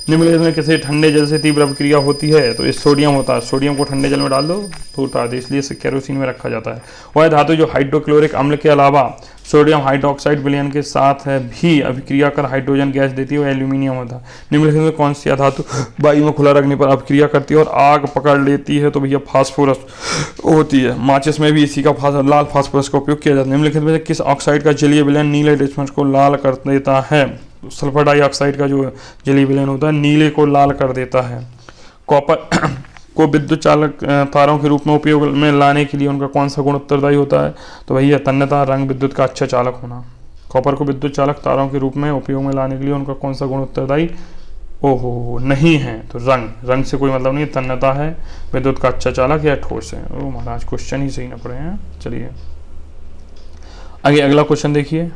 निम्नलिखित में किसी ठंडे जल से तीव्र अभिक्रिया होती है? तो ये सोडियम होता है। सोडियम को ठंडे जल में डाल दो तो उतार दे, इसलिए इसे केरोसिन में रखा जाता है। वह धातु जो हाइड्रोक्लोरिक अम्ल के अलावा सोडियम हाइड्रोक्साइड विलयन के साथ है भी अभिक्रिया कर हाइड्रोजन गैस देती है, वो एल्यूमिनियम होता है। निम्नलिखित में कौन सी धातु वायु में खुला रखने पर अभिक्रिया करती है और आग पकड़ लेती है? तो भैया फास्फोरस होती है। माचिस में भी इसी का लाल फास्फोरस का उपयोग किया जाता है। निम्नलिखित में किस ऑक्साइड का जलीय विलयन नीले डिस्पर्स को लाल कर देता है? सल्फर डाइऑक्साइड का जो जलीय विलयन होता है नीले को लाल कर देता है। कॉपर को विद्युत चालक तारों के रूप में उपयोग में लाने के लिए उनका कौन सा गुण उत्तरदायी होता है? तो भैया तन्यता, रंग, विद्युत का अच्छा चालक होना। कॉपर को विद्युत चालक तारों के रूप में उपयोग में लाने के लिए उनका कौन सा गुण उत्तरदायी ओहो नहीं है? तो रंग से कोई मतलब नहीं, तन्यता है, विद्युत का अच्छा चालक या ठोस है। ओ महाराज क्वेश्चन ही सही ना पड़े हैं। चलिए आगे अगला क्वेश्चन देखिए।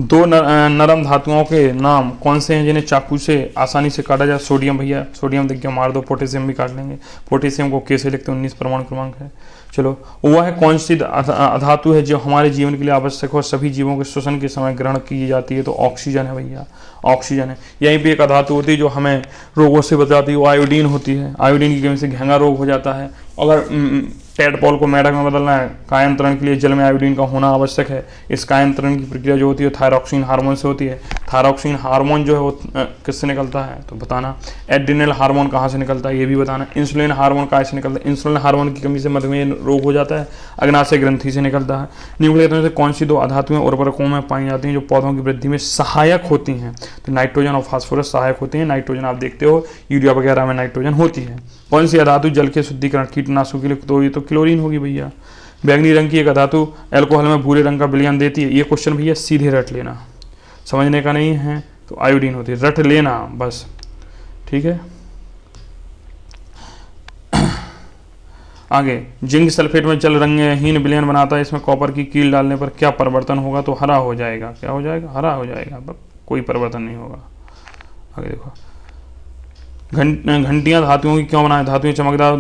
दो नरम धातुओं के नाम कौन से हैं जिन्हें चाकू से आसानी से काटा जाए? सोडियम, भैया सोडियम देख के मार दो। पोटेशियम भी काट लेंगे। पोटेशियम को कैसे लिखते हैं? 19 परमाणु क्रमांक है। चलो, वह है कौन सी धातु है जो हमारे जीवन के लिए आवश्यक हो, सभी जीवों के श्वसन के समय ग्रहण की जाती है? तो ऑक्सीजन है भैया, ऑक्सीजन है। यहीं पे एक धातु होती है जो हमें रोगों से बचाती है, वो आयोडीन होती है। आयोडीन की कमी से घेंगा रोग हो जाता है। अगर टेडपोल को मेढक में बदलना है। कायंत्रण के लिए जल में आयोडीन का होना आवश्यक है। इस कायंत्रण की प्रक्रिया जो होती है थायरॉक्सिन हार्मोन से होती है। थायरॉक्सिन हार्मोन जो है वो किससे निकलता है तो बताना। एड्रिनल हार्मोन कहाँ से निकलता है ये भी बताना। इंसुलिन हार्मोन कहाँ से निकलता है, इंसुलिन हार्मोन की कमी से मधुमेह रोग हो जाता है, अग्नाशय ग्रंथि से निकलता है। निम्नलिखित में से कौन सी दो अधातुएं उर्वरकों में पाई जाती हैं जो पौधों की वृद्धि में सहायक होती हैं, तो नाइट्रोजन और फास्फोरस सहायक होते हैं। नाइट्रोजन आप देखते हो यूरिया वगैरह में नाइट्रोजन होती है। कौन सी अधातु जल के शुद्धिकरण कीटनाशकों के लिए, तो ये तो क्लोरीन होगी भैया। बैंगनी रंग की एक अधातु अल्कोहल में भूरे रंग का विलयन देती है, ये क्वेश्चन भैया सीधे रट लेना, समझने का नहीं है, तो आयोडीन होती है, रट लेना बस, ठीक है। आगे, जिंक सल्फेट में जल रंगहीन विलयन बनाता है, इसमें कॉपर की कील डालने पर क्या परिवर्तन होगा, तो हरा हो जाएगा। क्या हो जाएगा, हरा हो जाएगा, कोई परिवर्तन नहीं होगा। आगे देखो, घंटियां धातुओं की क्यों बनाए, धातुएं चमकदार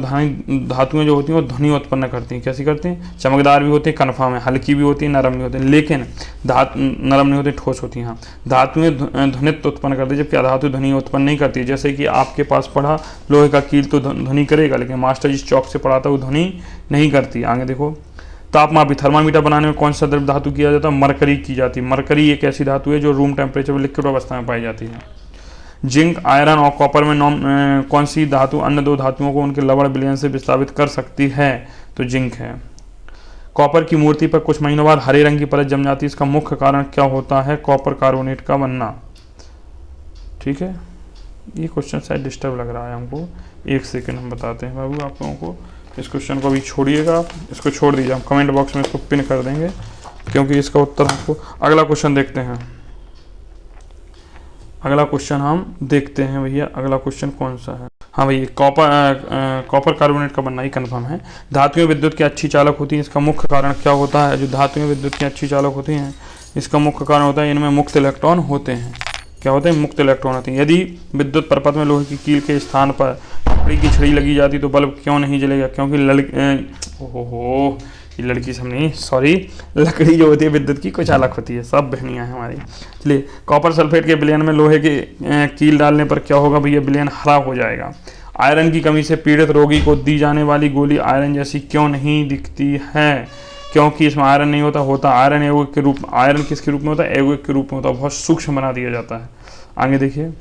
धातुएं जो होती हैं वो ध्वनि उत्पन्न करती हैं। कैसी करती हैं, चमकदार भी होती है, कन्फर्म है, हल्की भी होती है, नरम भी होती है, लेकिन नरम नहीं होती, ठोस होती हैं। हाँ, धातुएं ध्वनित्व उत्पन्न करती है, जबकि अधातु ध्वनि उत्पन्न नहीं करती। जैसे कि आपके पास पढ़ा लोहे का कील तो ध्वनि करेगा, लेकिन मास्टर जिस चौक से पढ़ाता है वो ध्वनि नहीं करती। आगे देखो, तापमापी थर्मामीटर बनाने में कौन सा द्रव्य धातु किया जाता है, मरकरी की जाती है। मरकरी एक ऐसी धातु है जो रूम टेम्परेचर में लिक्विड अवस्था में पाई जाती है। जिंक, आयरन और कॉपर में कौन सी धातु अन्य दो धातुओं को उनके लवण विलयन से विस्थापित कर सकती है, तो जिंक है। कॉपर की मूर्ति पर कुछ महीनों बाद हरे रंग की परत जम जाती है, इसका मुख्य कारण क्या होता है, कॉपर कार्बोनेट का बनना। ठीक है, ये क्वेश्चन शायद डिस्टर्ब लग रहा है हमको, एक सेकेंड हम बताते हैं बाबू आप लोगों को। इस क्वेश्चन को अभी छोड़िएगा, इसको छोड़ दीजिए, हम कमेंट बॉक्स में इसको पिन कर देंगे, क्योंकि इसका उत्तर हमको। अगला क्वेश्चन देखते हैं, अगला क्वेश्चन हम देखते हैं भैया, अगला क्वेश्चन कौन सा है। हाँ भैया, कॉपर कार्बोनेट का बनना ही कन्फर्म है। धातुएं विद्युत की अच्छी चालक होती हैं, इसका मुख्य कारण क्या होता है, जो धातुएं विद्युत की अच्छी चालक होती हैं इसका मुख्य कारण होता है इनमें मुक्त इलेक्ट्रॉन होते हैं। क्या होते हैं, मुक्त इलेक्ट्रॉन होते हैं। यदि विद्युत परपथ में लोहे की कील के स्थान पर लकड़ी की छड़ी लगी जाती तो बल्ब क्यों नहीं जलेगा, क्योंकि लड़की सब नहीं, सॉरी, लकड़ी जो होती है विद्युत की कुछ अलग होती है, सब बहनियाँ हैं हमारी। चलिए, कॉपर सल्फेट के विलयन में लोहे के कील डालने पर क्या होगा भैया, विलयन हरा हो जाएगा। आयरन की कमी से पीड़ित रोगी को दी जाने वाली गोली आयरन जैसी क्यों नहीं दिखती है, क्योंकि इसमें आयरन नहीं होता आयरन एगोइक के रूप में। आयरन किसके रूप में होता है, एगोइक के रूप में होता है, बहुत सूक्ष्म बना दिया जाता है। आगे देखिए,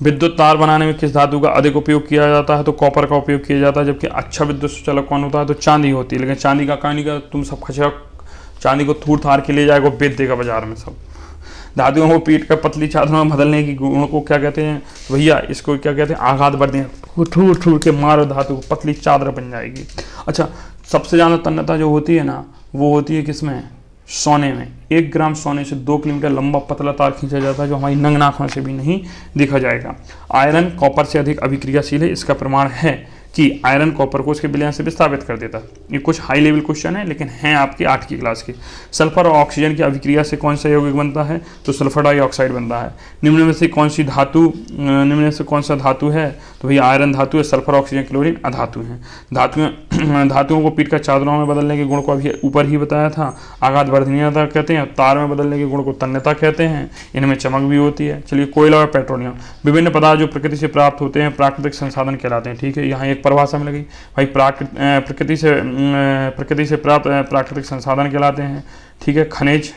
विद्युत तार बनाने में किस धातु का अधिक उपयोग किया जाता है, तो कॉपर का उपयोग किया जाता है। जबकि अच्छा विद्युत सुचालक कौन होता है, तो चांदी होती है। लेकिन चांदी का कहानी का तुम सब खचरा चांदी को थूर थार के ले जाएगा, बेच देगा बाजार में सब। धातुओं को पीट कर पतली चादरों में बदलने की गुण को क्या कहते हैं भैया, इसको क्या कहते हैं, आघात बढ़ते हैं, थूर थूर के मारो धातु को, पतली चादर बन जाएगी। अच्छा, सबसे ज़्यादा तन्यता जो होती है ना, वो होती है किसमें, सोने में। 1 ग्राम सोने से 2 किलोमीटर लंबा पतला तार खींचा जाता है, जो हमारी नग्न आँखों से भी नहीं देखा जाएगा। आयरन कॉपर से अधिक अभिक्रियाशील है, इसका प्रमाण है कि आयरन कॉपर को उसके विलयन से विस्थापित कर देता है। ये कुछ हाई लेवल क्वेश्चन है, लेकिन हैं आपके 8 की क्लास के। सल्फर और ऑक्सीजन की अभिक्रिया से कौन सा यौगिक बनता है, तो सल्फर डाइऑक्साइड बनता है। निम्न में से कौन सा धातु है, तो भैया आयरन धातु है। सल्फर, ऑक्सीजन, क्लोरीन अधातु हैं। धातुओं को पीटकर चादरों में बदलने के गुण को अभी ऊपर ही बताया था, आघात वर्धनीयता कहते हैं। तार में बदलने के गुण को तन्यता कहते हैं, इनमें चमक भी होती है। चलिए, कोयला और पेट्रोलियम, विभिन्न पदार्थ जो प्रकृति से प्राप्त होते हैं प्राकृतिक संसाधन कहलाते हैं। ठीक है, यहाँ एक परिभाषा मिल गई भाई, प्रकृति से प्राप्त प्राकृतिक संसाधन कहलाते हैं। ठीक है, खनिज,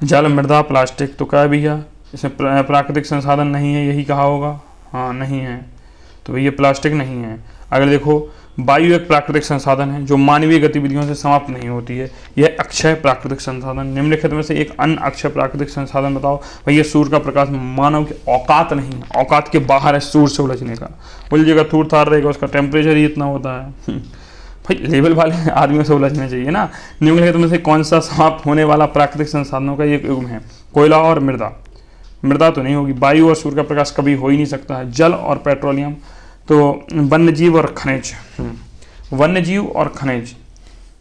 जल, मृदा, प्लास्टिक, तो क्या है भैया, इसमें प्राकृतिक संसाधन नहीं है, यही कहा होगा। हाँ, नहीं है, तो भैया प्लास्टिक नहीं है। अगर देखो, वायु एक प्राकृतिक संसाधन है जो मानवीय गतिविधियों से समाप्त नहीं होती है, यह अक्षय प्राकृतिक संसाधन। निम्नलिखित में से एक अन्य अक्षय प्राकृतिक संसाधन बताओ। भैया सूर्य का प्रकाश, मानव की औकात नहीं है, औकात के बाहर है सूर्य से उलझने का। उलझेगा, थूर थार रहेगा, उसका टेम्परेचर ही इतना होता है भाई, लेवल वाले आदमियों से उलझना चाहिए ना। निम्नलिखित में से कौन सा समाप्त होने वाला प्राकृतिक संसाधनों का एक युग्म है, कोयला और मृदा। मृदा तो नहीं होगी, वायु और सूर्य का प्रकाश कभी हो ही नहीं सकता है। जल और पेट्रोलियम, तो वन्यजीव और खनिज, वन्यजीव और खनिज,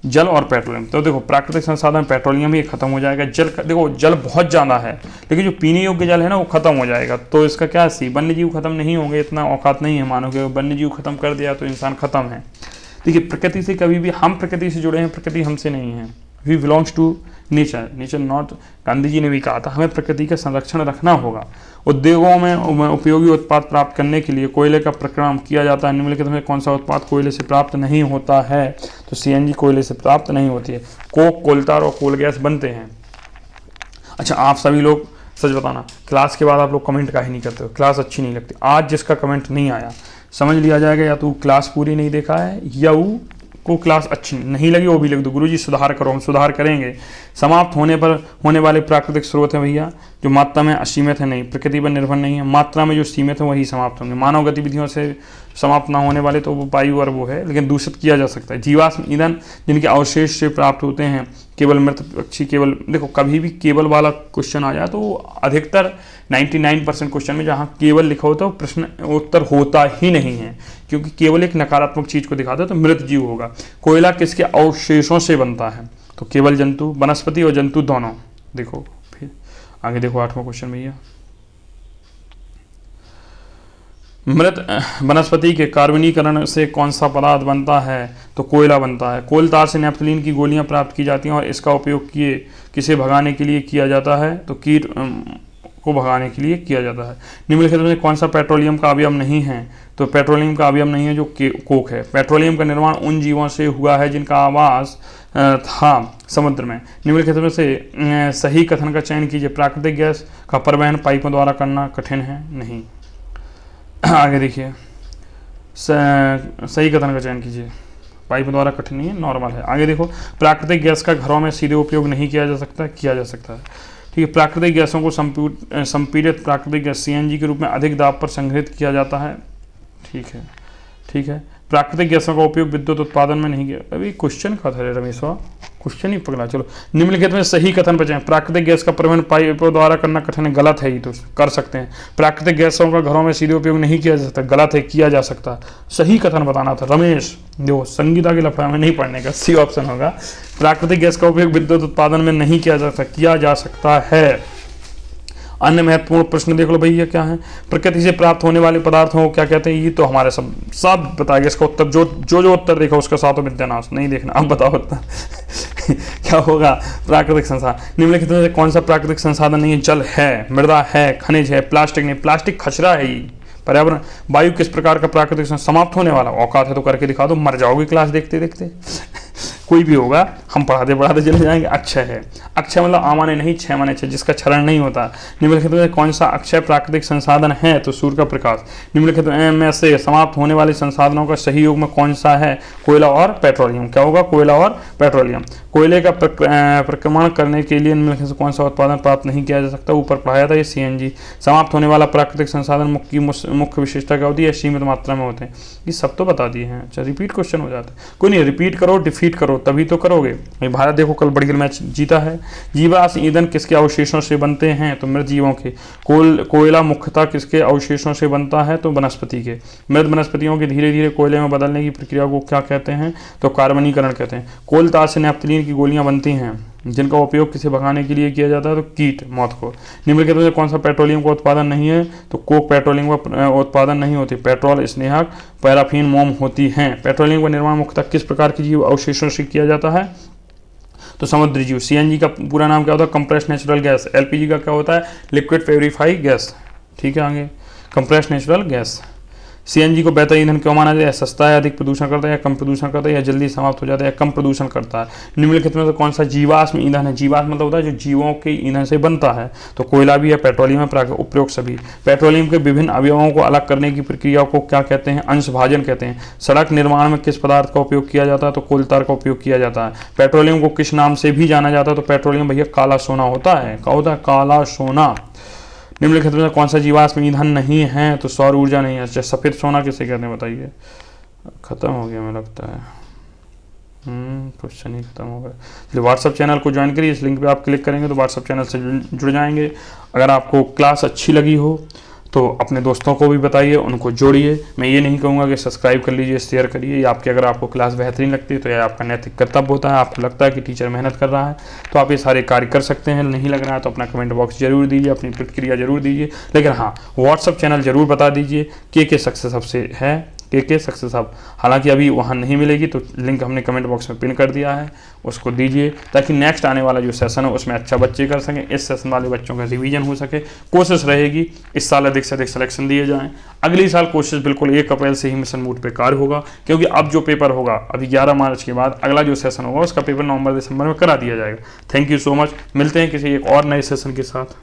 जल और पेट्रोलियम। तो देखो, प्राकृतिक संसाधन पेट्रोलियम ही खत्म हो जाएगा। जल, देखो जल बहुत ज़्यादा है, लेकिन जो पीने योग्य जल है ना वो खत्म हो जाएगा, तो इसका क्या सी, वन्यजीव खत्म नहीं होंगे, इतना औकात नहीं है मानो कि वन्यजीव खत्म कर दिया तो इंसान खत्म है। देखिए, प्रकृति से कभी भी हम प्रकृति से जुड़े हैं, प्रकृति हमसे नहीं है। We belongs to nature, nature not. Gandhi ji ने भी कहा था हमें प्रकृति का संरक्षण रखना होगा। उद्योगों में उपयोगी उत्पाद प्राप्त करने के लिए कोयले का प्रक्रम किया जाता है। निम्नलिखित में कौन सा उत्पाद कोयले से प्राप्त नहीं होता है? तो CNG कोयले से प्राप्त नहीं होती है। कोक, कोलतार और कोल गैस बनते हैं। अच्छा, आप सभी लोग सच बताना, क्लास के बाद आप लोग कमेंट काहे नहीं करते हो? क्लास अच्छी नहीं लगती। आज जिसका कमेंट नहीं आया समझ लिया जाएगा या तो क्लास पूरी नहीं देखा है या वो को क्लास अच्छी नहीं लगी, वो भी लिख दो। गुरुजी सुधार करो, हम सुधार करेंगे। समाप्त होने पर होने वाले प्राकृतिक स्रोत हैं भैया जो मात्रा में असीमित है, नहीं प्रकृति पर निर्भर नहीं है, मात्रा में जो सीमित है वही समाप्त होंगे। मानव गतिविधियों से समाप्त ना होने वाले तो वो वायु और वो है, लेकिन दूषित किया जा सकता है। जीवाश्म ईंधन जिनके अवशेष से प्राप्त होते हैं, केवल मृत पक्षी, केवल देखो कभी भी केवल वाला क्वेश्चन आ जाए तो अधिकतर 99% क्वेश्चन में जहाँ केवल लिखा होता है वो प्रश्न उत्तर होता ही नहीं है, क्योंकि केवल एक नकारात्मक चीज को दिखाता है तो मृत जीव होगा। कोयला किसके अवशेषों से बनता है? तो केवल जंतु, वनस्पति और जंतु दोनों। देखो फिर आगे देखो 8वां क्वेश्चन भैया। मृत वनस्पति के कार्बनीकरण से कौन सा पदार्थ बनता है? तो कोयला बनता है। कोलतार से नैप्थलीन की गोलियां प्राप्त की जाती हैं और इसका उपयोग किसे भगाने के लिए किया जाता है? तो कीट को भगाने के लिए किया जाता है। निम्नलिखित में कौन सा पेट्रोलियम का अवयव नहीं है? तो पेट्रोलियम का अवयव नहीं है जो कोक है। पेट्रोलियम का निर्माण उन जीवों से हुआ है जिनका आवास था समुद्र में। निम्नलिखित में से सही कथन का चयन कीजिए। प्राकृतिक गैस का परिवहन पाइपों द्वारा करना कठिन है? नहीं। आगे देखिए, सही कथन का चयन कीजिए। पाइप द्वारा कठिन नहीं है, नॉर्मल है। आगे देखो, प्राकृतिक गैस का घरों में सीधे उपयोग नहीं किया जा सकता? किया जा सकता है। ठीक है, प्राकृतिक गैसों को संपीड़ित प्राकृतिक गैस CNG के रूप में अधिक दाब पर संग्रहित किया जाता है। ठीक है, ठीक है। प्राकृतिक गैसों का उपयोग विद्युत उत्पादन में नहीं किया। अभी क्वेश्चन का था रमेश, क्वेश्चन ही पकड़ा। चलो, निम्नलिखित में सही कथन बचाएं। प्राकृतिक गैस का परिवहन पाइपों द्वारा करना कठिन है, गलत है। ये तो कर सकते हैं। प्राकृतिक गैसों का घरों में सीधे उपयोग नहीं किया जा सकता, गलत है, किया जा सकता। सही कथन बताना था रमेश। देखो, संगीता के लफड़ा में नहीं पढ़ने का, सी ऑप्शन होगा। प्राकृतिक गैस का उपयोग विद्युत उत्पादन में नहीं किया जा सकता, किया जा सकता है। अन्य महत्वपूर्ण प्रश्न देख लो भैया क्या है? प्रकृति से प्राप्त होने वाले पदार्थों को क्या कहते हैं? ये तो हमारे सब बताएगा इसका उत्तर। जो उत्तर देखा उसका सातों विद्यानाश नहीं देखना। अब बताओ उत्तर क्या होगा? प्राकृतिक संसाधन। निम्नलिखित में से कौन सा प्राकृतिक संसाधन नहीं है? जल है, मृदा है, खनिज है, प्लास्टिक नहीं। प्लास्टिक खचरा है ये। पर्यावरण। वायु किस प्रकार का प्राकृतिक समाप्त होने वाला? औकात है तो करके दिखा दो, मर जाओगे क्लास देखते देखते। कोई भी होगा, हम पढ़ाते चले जाएंगे। अक्षय है। अक्षय मतलब आमाने नहीं, छह माने छह, जिसका क्षरण नहीं होता। निम्नलिखित में कौन सा अक्षय प्राकृतिक संसाधन है? तो सूर्य का प्रकाश। निम्नलिखित में से समाप्त होने वाले संसाधनों का सही योग में कौन सा है? कोयला और पेट्रोलियम। क्या होगा? कोयला और पेट्रोलियम। कोयले का प्रक्रमण करने के लिए निम्नलिखित से कौन सा उत्पादन प्राप्त नहीं किया जा सकता? ऊपर पढ़ाया था ये CNG। समाप्त होने वाला प्राकृतिक संसाधन की मुख्य विशेषता क्या होती है? सीमित मात्रा में होते हैं। ये सब तो बता दिए हैं। अच्छा, रिपीट क्वेश्चन हो जाता है। कोई नहीं, रिपीट करो, डिफीट करो, तभी तो करोगे। भारत देखो कल बढ़िया मैच जीता है। जीवाश्म ईंधन किसके अवशेषों से बनते हैं? तो मृत जीवों के। कोयला मुख्यतः किसके अवशेषों से बनता है? तो वनस्पति के। मृत वनस्पतियों के धीरे धीरे कोयले में बदलने की प्रक्रिया को क्या कहते हैं? तो कार्बनीकरण कहते हैं। कोलतार से नैप्थलीन की गोलियां बनती हैं जिनका उपयोग किसे भगाने के लिए किया जाता है? तो कीट, मौत को। निम्नलिखित में कौन सा पेट्रोलियम का उत्पादन नहीं है? तो कोक पेट्रोलियम का उत्पादन नहीं होती। पेट्रोल, स्नेहक, पैराफिन, मोम होती हैं। पेट्रोलियम का निर्माण मुख्यतः किस प्रकार के जीव अवशेषों से किया जाता है? तो समुद्री जीव। CNG का पूरा नाम क्या होता है? Compressed natural gas. LPG का क्या होता है? Liquid purify gas. ठीक है, आगे कंप्रेस्ड नेचुरल गैस। CNG को बेहतर ईंधन क्यों माना जाता है? सस्ता है, अधिक प्रदूषण करता है, या कम प्रदूषण करता है, या जल्दी समाप्त हो जाता है, या कम प्रदूषण करता है। निम्नलिखित में तो कौन सा जीवाश्म ईंधन है? जीवाश्म मतलब होता है जो जीवों के ईंधन से बनता है। तो कोयला भी है, पेट्रोलियम है, उपयोग सभी। पेट्रोलियम के विभिन्न अवयवों को अलग करने की प्रक्रिया को क्या कहते हैं? अंशभाजन कहते हैं। सड़क निर्माण में किस पदार्थ का उपयोग किया जाता है? तो कोलतार का उपयोग किया जाता है। पेट्रोलियम को किस नाम से भी जाना जाता है? तो पेट्रोलियम भैया काला सोना होता है। क्या होता है? काला सोना। निम्नलिखित में कौन सा जीवाश्म ईंधन नहीं है? तो सौर ऊर्जा नहीं है। सफेद सोना किसे कहते हैं बताइए? खत्म हो गया मुझे लगता है। क्वेश्चन ही खत्म हो गया। चलिए, व्हाट्सअप चैनल को ज्वाइन करिए। इस लिंक पे आप क्लिक करेंगे तो व्हाट्सअप चैनल से जुड़ जाएंगे। अगर आपको क्लास अच्छी लगी हो तो अपने दोस्तों को भी बताइए, उनको जोड़िए। मैं ये नहीं कहूँगा कि सब्सक्राइब कर लीजिए, शेयर करिए। अगर आपको क्लास बेहतरीन लगती है तो यह आपका नैतिक कर्तव्य होता है। आपको लगता है कि टीचर मेहनत कर रहा है तो आप ये सारे कार्य कर सकते हैं। नहीं लग रहा है तो अपना कमेंट बॉक्स जरूर दीजिए, अपनी प्रतिक्रिया जरूर दीजिए। लेकिन हाँ, व्हाट्सअप चैनल जरूर बता दीजिए कि सक्सेस सबसे है के सक्सेस हब। हालांकि अभी वहाँ नहीं मिलेगी, तो लिंक हमने कमेंट बॉक्स में पिन कर दिया है, उसको दीजिए ताकि नेक्स्ट आने वाला जो सेशन है उसमें अच्छा बच्चे कर सकें, इस सेशन वाले बच्चों का रिवीजन हो सके। कोशिश रहेगी इस साल अधिक से अधिक सिलेक्शन दिए जाएँ। अगली साल कोशिश बिल्कुल 1 अप्रैल से ही मिशन मोड पे कार्य होगा, क्योंकि अब जो पेपर होगा अभी 11 मार्च के बाद अगला जो सेशन होगा उसका पेपर नवंबर दिसंबर में करा दिया जाएगा। थैंक यू सो मच, मिलते हैं किसी एक और नए सेशन के साथ।